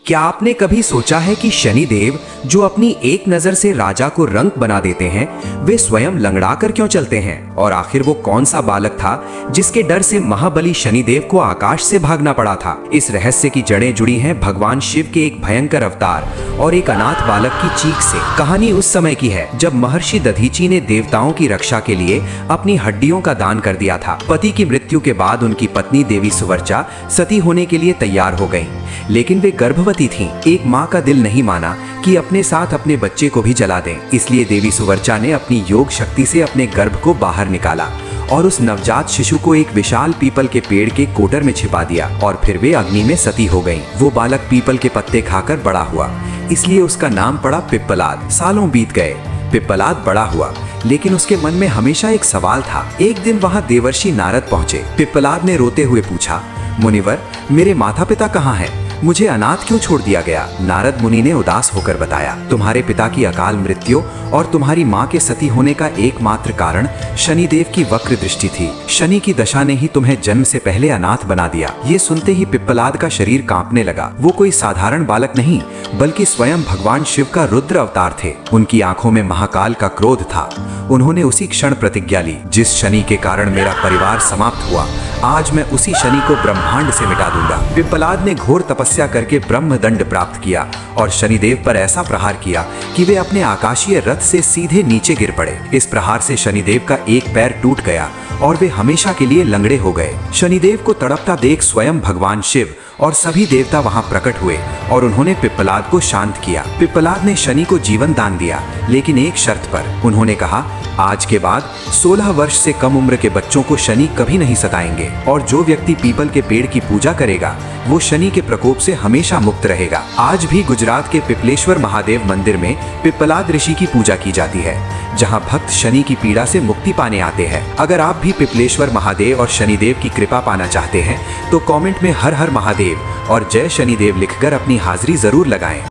क्या आपने कभी सोचा है कि शनिदेव जो अपनी एक नजर से राजा को रंक बना देते हैं, वे स्वयं लंगड़ा कर क्यों चलते हैं? और आखिर वो कौन सा बालक था जिसके डर से महाबली शनिदेव को आकाश से भागना पड़ा था? इस रहस्य की जड़ें जुड़ी हैं भगवान शिव के एक भयंकर अवतार और एक अनाथ बालक की चीख से। कहानी उस समय की है जब महर्षि दधीची ने देवताओं की रक्षा के लिए अपनी हड्डियों का दान कर दिया था। पति की मृत्यु के बाद उनकी पत्नी देवी सुवर्चा सती होने के लिए तैयार हो गईं, लेकिन वे गर्भवती थीं। एक माँ का दिल नहीं माना कि अपने साथ अपने बच्चे को भी जला दें, इसलिए देवी सुवर्चा ने अपनी योग शक्ति से अपने गर्भ को बाहर निकाला और उस नवजात शिशु को एक विशाल पीपल के पेड़ के कोटर में छिपा दिया और फिर वे अग्नि में सती हो गईं। वो बालक पीपल के पत्ते खाकर बड़ा हुआ, इसलिए उसका नाम पड़ा पिप्पलाद। सालों बीत गए, पिप्पलाद बड़ा हुआ, लेकिन उसके मन में हमेशा एक सवाल था। एक दिन वहाँ देवर्षि नारद पहुँचे। पिप्पलाद ने रोते हुए पूछा, मुनिवर, मेरे माता पिता कहाँ हैं? मुझे अनाथ क्यों छोड़ दिया गया? नारद मुनि ने उदास होकर बताया, तुम्हारे पिता की अकाल मृत्यु और तुम्हारी माँ के सती होने का एकमात्र कारण शनिदेव की वक्र दृष्टि थी। शनि की दशा ने ही तुम्हें जन्म से पहले अनाथ बना दिया। ये सुनते ही पिप्पलाद का शरीर कांपने लगा। वो कोई साधारण बालक नहीं, बल्कि स्वयं भगवान शिव का रुद्र अवतार थे। उनकी आंखों में महाकाल का क्रोध था। उन्होंने उसी क्षण प्रतिज्ञा ली, जिस शनि के कारण मेरा परिवार समाप्त हुआ, आज मैं उसी शनि को ब्रह्मांड से मिटा दूंगा। पिप्पलाद ने घोर तपस्या करके ब्रह्म दंड प्राप्त किया और शनिदेव पर ऐसा प्रहार किया कि वे अपने आकाशीय रथ से सीधे नीचे गिर पड़े। इस प्रहार से शनिदेव का एक पैर टूट गया और वे हमेशा के लिए लंगड़े हो गए। शनिदेव को तड़पता देख स्वयं भगवान शिव और सभी देवता वहां प्रकट हुए और उन्होंने पिप्पलाद को शांत किया। पिप्पलाद ने शनि को जीवन दान दिया, लेकिन एक शर्त पर। उन्होंने कहा, आज के बाद 16 वर्ष से कम उम्र के बच्चों को शनि कभी नहीं सताएंगे और जो व्यक्ति पीपल के पेड़ की पूजा करेगा वो शनि के प्रकोप से हमेशा मुक्त रहेगा। आज भी गुजरात के पिपलेश्वर महादेव मंदिर में पिप्पलाद ऋषि की पूजा की जाती है, जहां भक्त शनि की पीड़ा से मुक्ति पाने आते हैं। अगर आप भी पिपलेश्वर महादेव और शनिदेव की कृपा पाना चाहते हैं तो कमेंट में हर हर महादेव और जय शनिदेव लिखकर अपनी हाजिरी जरूर लगाएं।